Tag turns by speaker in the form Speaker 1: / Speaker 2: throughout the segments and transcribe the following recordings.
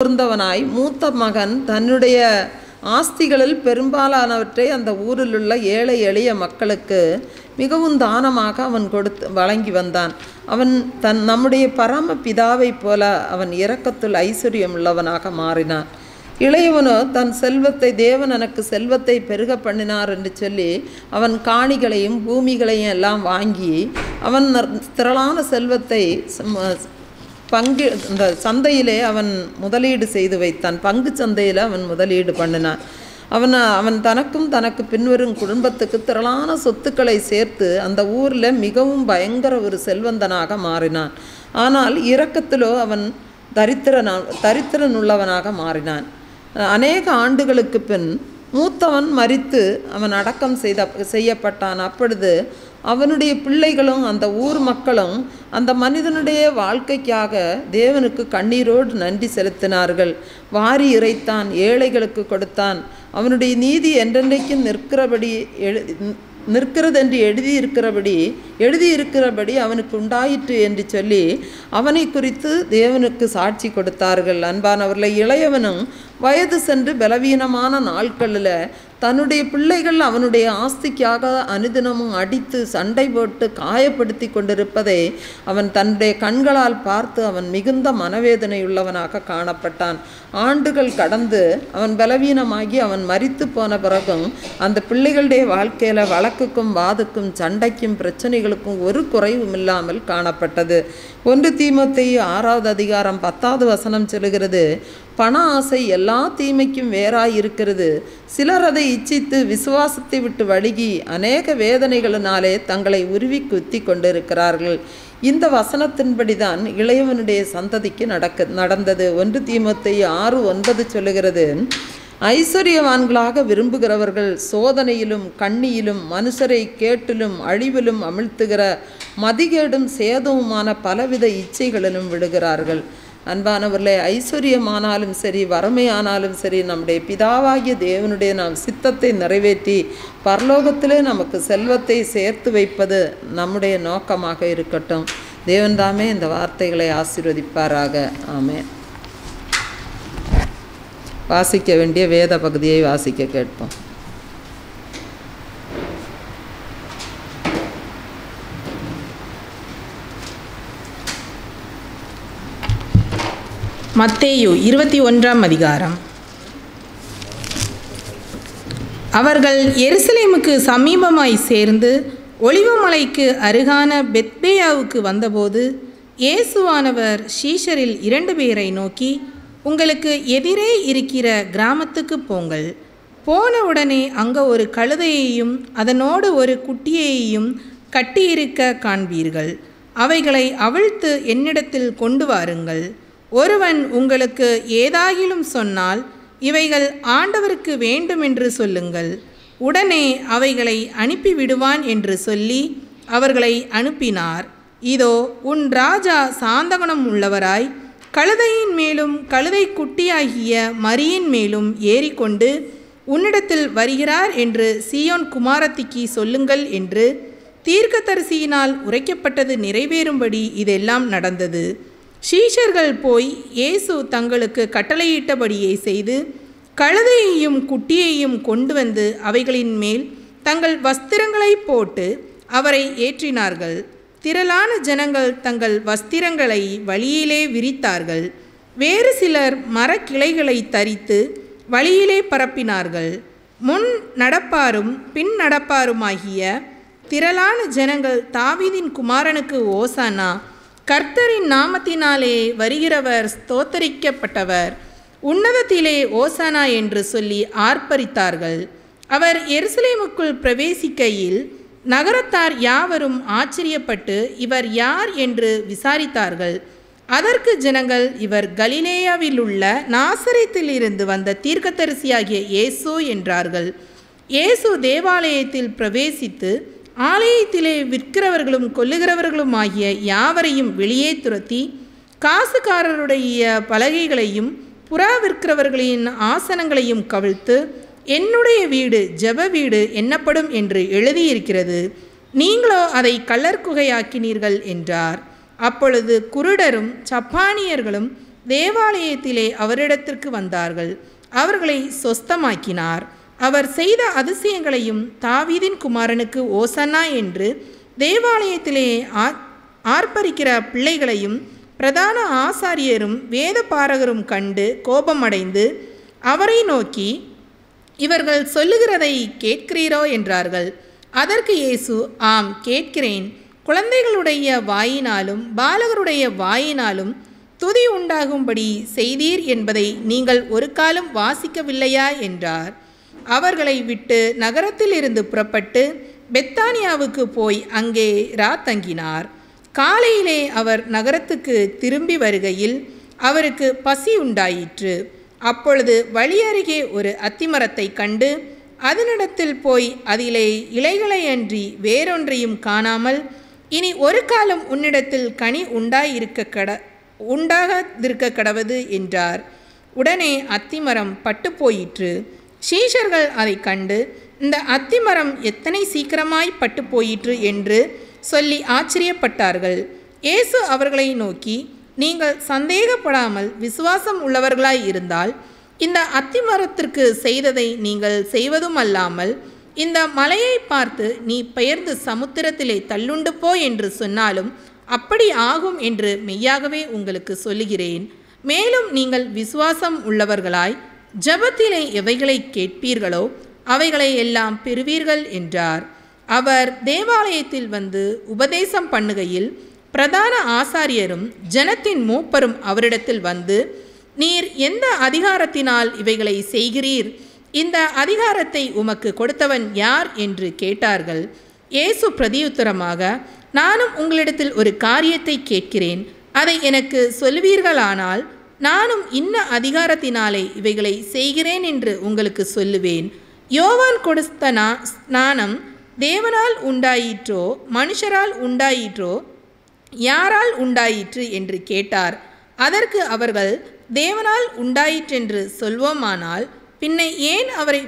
Speaker 1: கூர்ந்தவனாய் மூத்த மகன் தன்னுடைய ஆஸ்திகளில் பெரும்பாலானவற்றை அந்த ஊரில் உள்ள ஏழை எளிய மக்களுக்கு மிகவும் தானமாக அவன் வழங்கி வந்தான். அவன் நம்முடைய பரம பிதாவைப் போல அவன் இரக்கத்தில் ஐஸ்வர்யம் உள்ளவனாக மாறினான். இளையவனோ தன் செல்வத்தை, தேவன் எனக்கு செல்வத்தை பெருக பண்ணினார் என்று சொல்லி அவன் காணிகளையும் பூமிகளையும் எல்லாம் வாங்கி அவன் திரளான செல்வத்தை இந்த சந்தையிலே அவன் முதலீடு செய்து வைத்தான். பங்கு சந்தையில் அவன் முதலீடு பண்ணினான். அவன் தனக்கும் தனக்கு பின்வரும் குடும்பத்துக்கு திரளான சொத்துக்களை சேர்த்து அந்த ஊரில் மிகவும் பயங்கர ஒரு செல்வந்தனாக மாறினான். ஆனால் இரக்கத்திலோ அவன் தரித்திரன் உள்ளவனாக மாறினான். அநேக ஆண்டுகளுக்கு பின் மூத்தவன் மரித்து அவன் அடக்கம் செய்யப்பட்டான். அப்பொழுது அவனுடைய பிள்ளைகளும் அந்த ஊர் மக்களும் அந்த மனிதனுடைய வாழ்க்கைக்காக தேவனுக்கு கண்ணீரோடு நன்றி செலுத்தினார்கள். வாரி இறைத்தான், ஏழைகளுக்கு கொடுத்தான். அவனுடைய நீதி என்றென்றைக்கும் நிற்கிறதென்று எழுதியிருக்கிறபடி அவனுக்கு உண்டாயிற்று என்று சொல்லி அவனை குறித்து தேவனுக்கு சாட்சி கொடுத்தார்கள். அன்பானவர்களை, இளையவனும் வயது சென்று பலவீனமான நாட்களில் தன்னுடைய பிள்ளைகள் அவனுடைய ஆஸ்திக்காக அனுதினமும் அடித்து சண்டை போட்டு காயப்படுத்தி கொண்டிருப்பதை அவன் தன்னுடைய கண்களால் பார்த்து அவன் மிகுந்த மனவேதனையுள்ளவனாக காணப்பட்டான். ஆண்டுகள் கடந்து அவன் பலவீனமாகி அவன் மரித்து போன பிறகும் அந்த பிள்ளைகளுடைய வாழ்க்கையில் வழக்குக்கும் வாதுக்கும் சண்டைக்கும் பிரச்சனைகளுக்கும் ஒரு குறைவும் இல்லாமல் காணப்பட்டது. 1 தீமோத்தேயு 6வது அதிகாரம் 10வது வசனம் சொல்லுகிறது, பண ஆசை எல்லா தீமைக்கும் வேறாயிருக்கிறது. சிலர் அதை இச்சித்து விசுவாசத்தை விட்டு வழுகி அநேக வேதனைகளினாலே தங்களை உருவி குத்தி கொண்டிருக்கிறார்கள். இந்த வசனத்தின்படிதான் இளையவனுடைய சந்ததிக்கு நடந்தது. 1 தீமோத்தேயு 6:9 சொல்லுகிறது, ஐஸ்வர்யவான்களாக விரும்புகிறவர்கள் சோதனையிலும் கண்ணியிலும் மனுஷரை கேட்டிலும் அழிவிலும் அமிழ்த்துகிற மதிகேடும் சேதவுமான பலவித இச்சைகளிலும் விடுகிறார்கள். அன்பானவர்களே, ஐஸ்வர்யமானாலும் சரி, வறுமையானாலும் சரி, நம்முடைய பிதாவாகிய தேவனுடைய நாம் சித்தத்தை நிறைவேற்றி பரலோகத்திலே நமக்கு செல்வத்தை சேர்த்து வைப்பது நம்முடைய நோக்கமாக இருக்கட்டும். தேவன் தாமே இந்த வார்த்தைகளை ஆசீர்வதிப்பாராக. ஆமென். வாசிக்க வேண்டிய வேத பகுதியை வாசிக்க கேட்போம்.
Speaker 2: மத்தேயு 21ஆம் அதிகாரம். அவர்கள் எருசலேமுக்கு சமீபமாய் சேர்ந்து ஒலிவமலைக்கு அருகான பெத்பேயாவுக்கு வந்தபோது இயேசுவானவர் சீஷரில் 2 பேரை நோக்கி, உங்களுக்கு எதிரே இருக்கிற கிராமத்துக்கு போங்கள். போனவுடனே அங்கே ஒரு கழுதையையும் அதனோடு ஒரு குட்டியையும் கட்டியிருக்க காண்பீர்கள். அவைகளை அவிழ்த்து என்னிடத்தில் கொண்டு வாருங்கள். ஒருவன் உங்களுக்கு ஏதாகிலும் சொன்னால், இவைகள் ஆண்டவருக்கு வேண்டுமென்று சொல்லுங்கள், உடனே அவைகளை அனுப்பிவிடுவான் என்று சொல்லி அவர்களை அனுப்பினார். இதோ, உன் ராஜா சாந்தகுணம் உள்ளவராய் கழுதையின் மேலும் கழுதை குட்டியாகிய மரியின் மேலும் ஏறிக்கொண்டு உன்னிடத்தில் வருகிறார் என்று சீயோன் குமாரத்திக்கு சொல்லுங்கள் என்று தீர்க்கதரிசியினால் உரைக்கப்பட்டது நிறைவேறும்படி இதெல்லாம் நடந்தது. சீஷர்கள் போய் இயேசு தங்களுக்கு கட்டளையிட்டபடியே செய்து கழுதையையும் குட்டியையும் கொண்டு வந்து அவைகளின் மேல் தங்கள் வஸ்திரங்களை போட்டு அவரை ஏற்றினார்கள். திரளான ஜனங்கள் தங்கள் வஸ்திரங்களை வழியிலே விரித்தார்கள். வேறு சிலர் மரக்கிளைகளை தரித்து வழியிலே பரப்பினார்கள். முன் நடப்பாரும் பின் நடப்பாருமாகிய திரளான ஜனங்கள், தாவீதின் குமாரனுக்கு ஓசானா, கர்த்தரின் நாமத்தினாலே வருகிறவர் ஸ்தோத்தரிக்கப்பட்டவர், உன்னதத்திலே ஓசானா என்று சொல்லி ஆர்ப்பரித்தார்கள். அவர் எருசலேமுக்குள் பிரவேசிக்கையில் நகரத்தார் யாவரும் ஆச்சரியப்பட்டு இவர் யார் என்று விசாரித்தார்கள். அதற்கு ஜனங்கள், இவர் கலிலேயாவில் உள்ள நாசரேத்திலிருந்து வந்த தீர்க்கதரிசியாகிய இயேசு என்றார்கள். இயேசு தேவாலயத்தில் பிரவேசித்து ஆலயத்திலே விற்கிறவர்களும் கொல்லுகிறவர்களும் ஆகிய யாவரையும் வெளியே துரத்தி காசுக்காரருடைய பலகைகளையும் புறா விற்கிறவர்களின் ஆசனங்களையும் கவிழ்த்து, என்னுடைய வீடு ஜெப வீடு என்னப்படும் என்று எழுதியிருக்கிறது, நீங்களோ அதை கள்ளர் குகையாக்கினீர்கள் என்றார். அப்பொழுது குருடரும் சப்பானியர்களும் தேவாலயத்திலே அவரிடத்திற்கு வந்தார்கள். அவர்களை சொஸ்தமாக்கினார். அவர் செய்த அதிசயங்களையும் தாவீதின் குமாரனுக்கு ஓசன்னா என்று தேவாலயத்திலே ஆர்ப்பரிக்கிற பிள்ளைகளையும் பிரதான ஆசாரியரும் வேத பாரகரும் கண்டு கோபமடைந்து அவரை நோக்கி, இவர்கள் சொல்லுகிறதை கேட்கிறீரோ என்றார்கள். அதற்கு இயேசு, ஆம் கேட்கிறேன். குழந்தைகளுடைய வாயினாலும் பாலகருடைய வாயினாலும் துதி உண்டாகும்படி செய்தீர் என்பதை நீங்கள் ஒரு காலம் வாசிக்கவில்லையா என்றார். அவர்களை விட்டு நகரத்திலிருந்து புறப்பட்டு பெத்தானியாவுக்கு போய் அங்கே தங்கினார். காலையிலே அவர் நகரத்துக்கு திரும்பி வருகையில் அவருக்கு பசி உண்டாயிற்று. அப்பொழுது வழியருகே ஒரு அத்திமரத்தை கண்டு அதனிடத்தில் போய் அதிலே இலைகளையன்றி வேறொன்றையும் காணாமல், இனி ஒரு காலம் உன்னிடத்தில் கனி உண்டாகாதிருக்க கடவது என்றார். உடனே அத்திமரம் பட்டு போயிற்று. சீஷர்கள் அதை கண்டு, இந்த அத்திமரம் எத்தனை சீக்கிரமாய் பட்டு போயிற்று என்று சொல்லி ஆச்சரியப்பட்டார்கள். இயேசு அவர்களை நோக்கி, நீங்கள் சந்தேகப்படாமல் விசுவாசம் உள்ளவர்களாய் இருந்தால் இந்த அத்திமரத்திற்கு செய்ததை நீங்கள் செய்வதும் அல்லாமல், இந்த மலையை பார்த்து நீ பெயர்ந்து சமுத்திரத்திலே தள்ளுண்டு போ என்று சொன்னாலும் அப்படி ஆகும் என்று மெய்யாகவே உங்களுக்கு சொல்லுகிறேன். மேலும் நீங்கள் விசுவாசம் உள்ளவர்களாய் ஜெபத்திலே எவைகளை கேட்பீர்களோ அவைகளை எல்லாம் பெறுவீர்கள் என்றார். அவர் தேவாலயத்தில் வந்து உபதேசம் பண்ணுகையில் பிரதான ஆசாரியரும் ஜனத்தின் மூப்பரும் அவரிடத்தில் வந்து, நீர் எந்த அதிகாரத்தினால் இவைகளை செய்கிறீர்? இந்த அதிகாரத்தை உமக்கு கொடுத்தவன் யார் என்று கேட்டார்கள். இயேசு பிரதியுத்தரமாக, நானும் உங்களிடத்தில் ஒரு காரியத்தை கேட்கிறேன், அதை எனக்கு சொல்லுவீர்களானால் நானும் இன்ன அதிகாரத்தினாலே இவைகளை செய்கிறேன் என்று உங்களுக்கு சொல்லுவேன். யோவான் கொடுத்த ஸ்நானம் தேவனால் உண்டாயிற்றோ மனுஷரால் உண்டாயிற்றோ யாரால் உண்டாயிற்று என்று கேட்டார். அதற்கு அவர்கள், தேவனால் உண்டாயிற்றென்று சொல்வோமானால் பின்ன ஏன் அவரை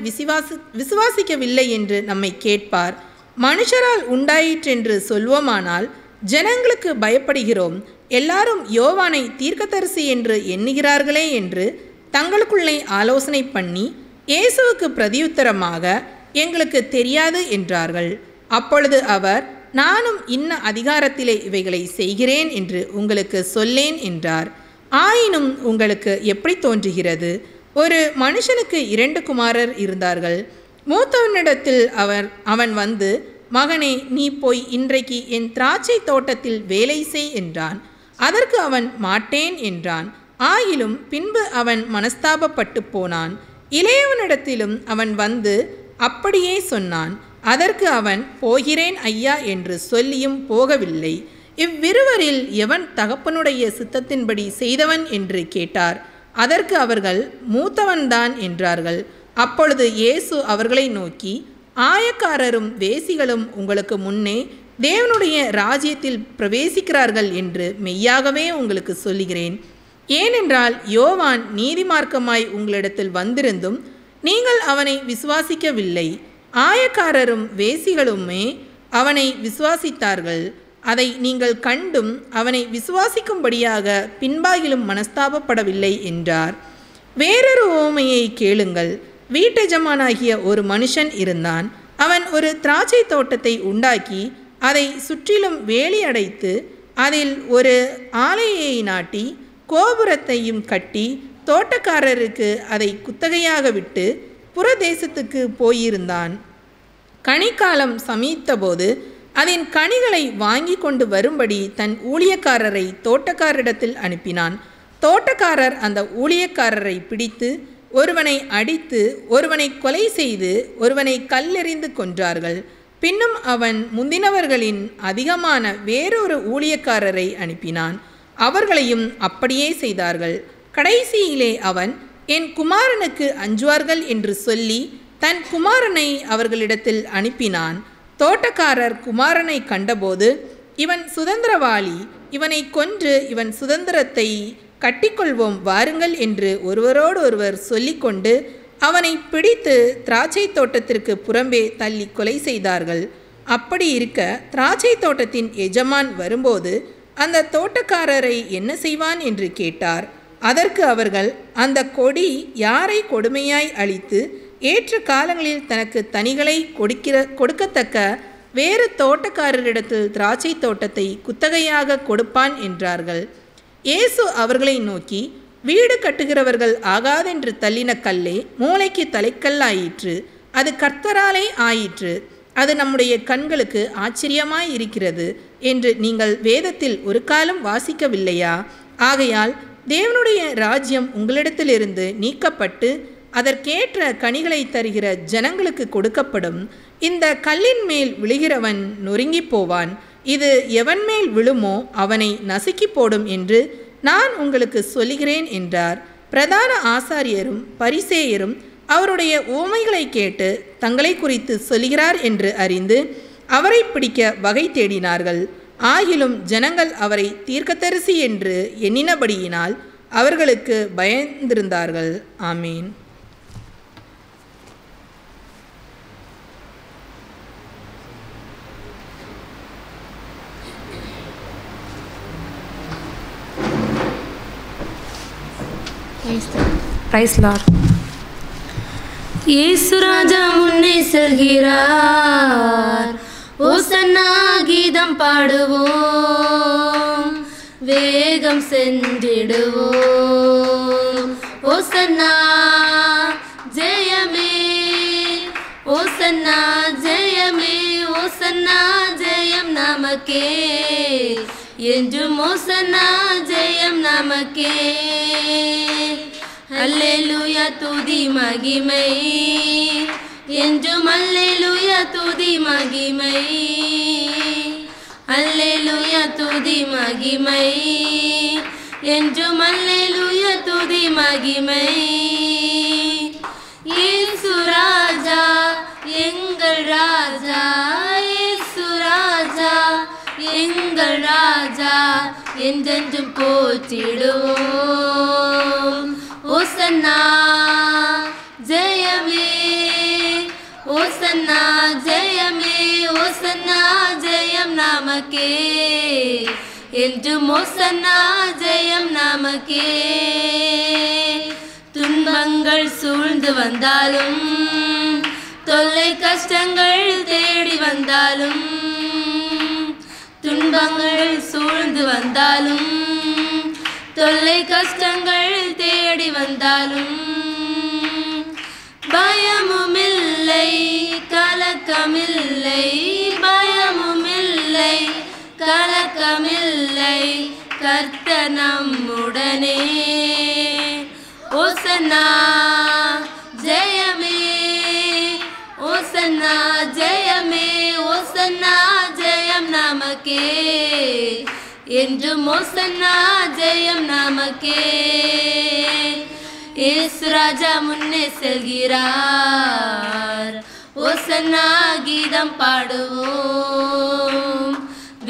Speaker 2: விசுவாசிக்கவில்லை என்று நம்மை கேட்பார்? மனுஷரால் உண்டாயிற்றென்று சொல்வோமானால் ஜனங்களுக்கு பயப்படுகிறோம், எல்லாரும் யோவானை தீர்க்கதரிசி என்று எண்ணுகிறார்களே என்று தங்களுக்குள்ளே ஆலோசனை பண்ணி இயேசுவுக்கு பிரதியுத்தரமாக, எங்களுக்கு தெரியாது என்றார்கள். அப்பொழுது அவர், நானும் இன்ன அதிகாரத்திலே இவைகளை செய்கிறேன் என்று உங்களுக்கு சொல்லேன் என்றார். ஆயினும் உங்களுக்கு எப்படி தோன்றுகிறது? ஒரு மனுஷனுக்கு 2 குமாரர் இருந்தார்கள். மூத்தவனிடத்தில் அவன் வந்து, மகனே, நீ போய் இன்றைக்கு என் திராட்சை தோட்டத்தில் வேலை செய் என்றான். அதற்கு அவன் மாட்டேன் என்றான். ஆயிலும் பின்பு அவன் மனஸ்தாபப்பட்டு போனான். இளையவனிடத்திலும் அவன் வந்து அப்படியே சொன்னான். அதற்கு அவன், போகிறேன் ஐயா என்று சொல்லியும் போகவில்லை. இவ்விருவரில் எவன் தகப்பனுடைய சித்தத்தின்படி செய்தவன் என்று கேட்டார். அதற்கு அவர்கள், மூத்தவன்தான் என்றார்கள். அப்பொழுது இயேசு அவர்களை நோக்கி, ஆயக்காரரும் வேசிகளும் உங்களுக்கு முன்னே தேவனுடைய ராஜ்யத்தில் பிரவேசிக்கிறார்கள் என்று மெய்யாகவே உங்களுக்கு சொல்லுகிறேன். ஏனென்றால் யோவான் நீதிமார்க்கமாய் உங்களிடத்தில் வந்திருந்தும் நீங்கள் அவனை விசுவாசிக்கவில்லை. ஆயக்காரரும் வேசிகளுமே அவனை விசுவாசித்தார்கள். அதை நீங்கள் கண்டும் அவனை விசுவாசிக்கும்படியாக பின்பாகிலும் மனஸ்தாபப்படவில்லை என்றார். வேறொரு உவமையை கேளுங்கள். வீட்டெஜமானாகிய ஒரு மனுஷன் இருந்தான். அவன் ஒரு திராட்சை தோட்டத்தை உண்டாக்கி அதை சுற்றிலும் வேலி அடைத்து அதில் ஒரு ஆலையை நாட்டி கோபுரத்தையும் கட்டி தோட்டக்காரருக்கு அதை குத்தகையாக விட்டு புறதேசத்துக்கு போயிருந்தான். கனிக்காலம் சமீத்தபோது அதன் கனிகளை வாங்கி கொண்டு வரும்படி தன் ஊழியக்காரரை தோட்டக்காரரிடத்தில் அனுப்பினான். தோட்டக்காரர் அந்த ஊழியக்காரரை பிடித்து ஒருவனை அடித்து ஒருவனை கொலை செய்து ஒருவனை கல்லெறிந்து கொன்றார்கள். பின்னும் அவன் முந்தினவர்களின் அதிகமான வேறொரு ஊழியக்காரரை அனுப்பினான். அவர்களையும் அப்படியே செய்தார்கள். கடைசியிலே அவன், என் குமாரனுக்கு அஞ்சுவார்கள் என்று சொல்லி தன் குமாரனை அவர்களிடத்தில் அனுப்பினான். தோட்டக்காரர் குமாரனை கண்டபோது, இவன் சுதந்திரவாளி, இவனை கொன்று இவன் சுதந்திரத்தை கட்டிக்கொள்வோம் வாருங்கள் என்று ஒருவரோடு ஒருவர் சொல்லிக்கொண்டு அவனை பிடித்து திராட்சை தோட்டத்திற்கு புறம்பே தள்ளி கொலை செய்தார்கள். அப்படி இருக்க திராட்சை தோட்டத்தின் எஜமான் வரும்போது அந்த தோட்டக்காரரை என்ன செய்வான் என்று கேட்டார். அதற்கு அவர்கள், அந்த கொடி யாரை கொடுமையாய் அழித்து ஏற்ற காலங்களில் தனக்கு தனிகளை கொடுக்கத்தக்க வேறு தோட்டக்காரரிடத்தில் திராட்சை தோட்டத்தை குத்தகையாக கொடுப்பான் என்றார்கள். இயேசு அவர்களை நோக்கி, வீடு கட்டுகிறவர்கள் ஆகாதென்று தள்ளின கல்லே மூளைக்கு தலைக்கல்லாயிற்று. அது கர்த்தராலே ஆயிற்று. அது நம்முடைய கண்களுக்கு ஆச்சரியமாய் இருக்கிறது என்று நீங்கள் வேதத்தில் ஒரு காலம் வாசிக்கவில்லையா? ஆகையால் தேவனுடைய ராஜ்யம் உங்களிடத்திலிருந்து நீக்கப்பட்டு அதற்கேற்ற கனிகளை தருகிற ஜனங்களுக்கு கொடுக்கப்படும். இந்த கல்லின் மேல் விழுகிறவன் நொறுங்கி போவான். இது எவன் மேல் விழுமோ அவனை நசுக்கி போடும் என்று நான் உங்களுக்கு சொல்லுகிறேன் என்றார். பிரதான ஆசாரியரும் பரிசேயரும் அவருடைய உவமைகளை கேட்டு தங்களை குறித்து சொல்கிறார் என்று அறிந்து அவரை பிடிக்க வகை தேடினார்கள். ஆகிலும் ஜனங்கள் அவரை தீர்க்கதரிசி என்று எண்ணினபடியினால் அவர்களுக்கு பயந்திருந்தார்கள். ஆமீன்.
Speaker 3: Praise Lord. இயேசு ராஜா முன்னே செல்கிறார், ஓசன்னா கீதம் பாடுவோம், வேகம் சென்றிடுவோம். ஓசன்னா ஜெயமே, ஓசன்னா ஜெயமே, ஓசன்னா ஜெயம் நமக்கே, என்றும் ஓசன்னா ஜெயம் நமக்கே. அல்லேலூயா துதி மகிமை, என்றும் அல்லேலூயா துதி மகிமை, அல்லேலூயா துதி மகிமை, என்றும் அல்லேலூயா துதி மகிமை. இயேசு ராஜா எங்கள் ராஜா, இயேசு ராஜா எங்கள் ராஜா, என்றென்றும் போற்றிடுவோம். ஓசன்னா ஜெயமே, ஓசன்னா ஜெயமே, ஓசன்னா ஜெயம் நமக்கே, என்றும் ஓசன்னா ஜெயம் நமக்கே. துன்பங்கள் சூழ்ந்து வந்தாலும், தொல்லை கஷ்டங்கள் தேடி வந்தாலும், துன்பங்கள் சூழ்ந்து வந்தாலும், தொல்லை கஷ்டங்கள் தேடி வந்தாலும், பயமுமில்லை கலக்கமில்லை, பயமுமில்லை கலக்கமில்லை, கர்த்தர் நம்முடனே. ஓசன்னா ஜெயமே, ஓசன்னா ஜெயமே, ஓசன்னா ஜெயம் நமக்கே, என்றும் ஓசன்னா ஜெயம் நமக்கே. இயேசு ராஜா முன்னே செல்கிறார், ஓசன்னா கீதம் பாடுவோம்,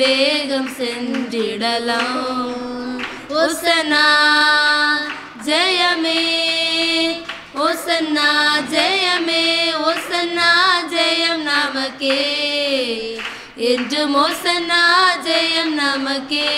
Speaker 3: வேகம் சென்றிடலாம். ஓசன்னா ஜெயமே, ஓசன்னா ஜெயமே, ஓசன்னா ஜெயம் நமக்கே, என்றும் ஓசன்னா ஜெயம் நமக்கே.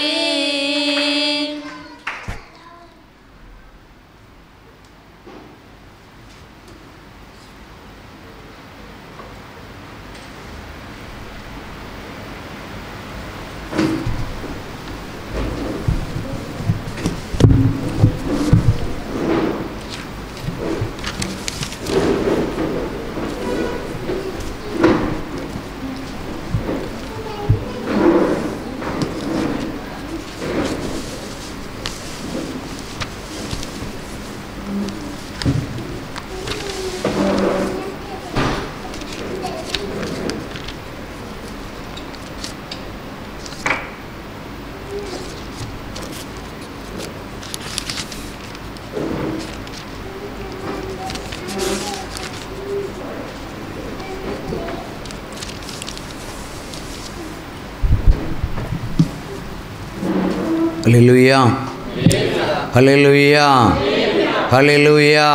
Speaker 4: ஹல்லேலூயா, ஹல்லேலூயா, ஹல்லேலூயா.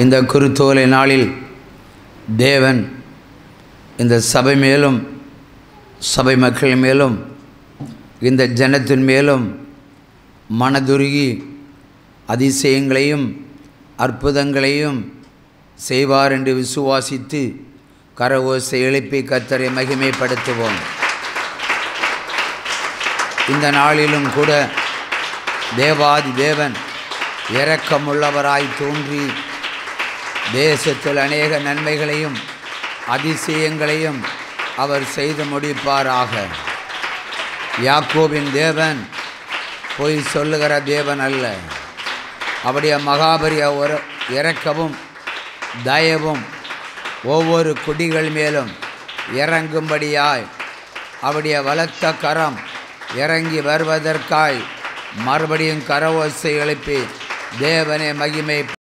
Speaker 4: இந்த குருத்தோலை நாளில் தேவன் இந்த சபை மேலும், சபை மக்கள் மேலும், இந்த ஜனத்தின் மேலும் மனதுருகி அதிசயங்களையும் அற்புதங்களையும் செய்வார் என்று விசுவாசித்து கரவோசை எழுப்பி கர்த்தரை மகிமைப்படுத்துவோம். இந்த நாளிலும் கூட தேவாதி தேவன் இரக்கமுள்ளவராய் தோன்றி தேசத்தில் அநேக நன்மைகளையும் அதிசயங்களையும் அவர் செய்து முடிப்பாராக. யாக்கோபின் தேவன் பொய் சொல்லுகிற தேவன் அல்ல. அவருடைய மகாபரிய இரக்கமும் தயவும் ஒவ்வொரு குடிகள் மேலும் இறங்கும்படியாய் அவருடைய பலத்த கரம் இறங்கி வருவதற்காய் மறுபடியும் கரவோசை எழுப்பி தேவனை மகிமை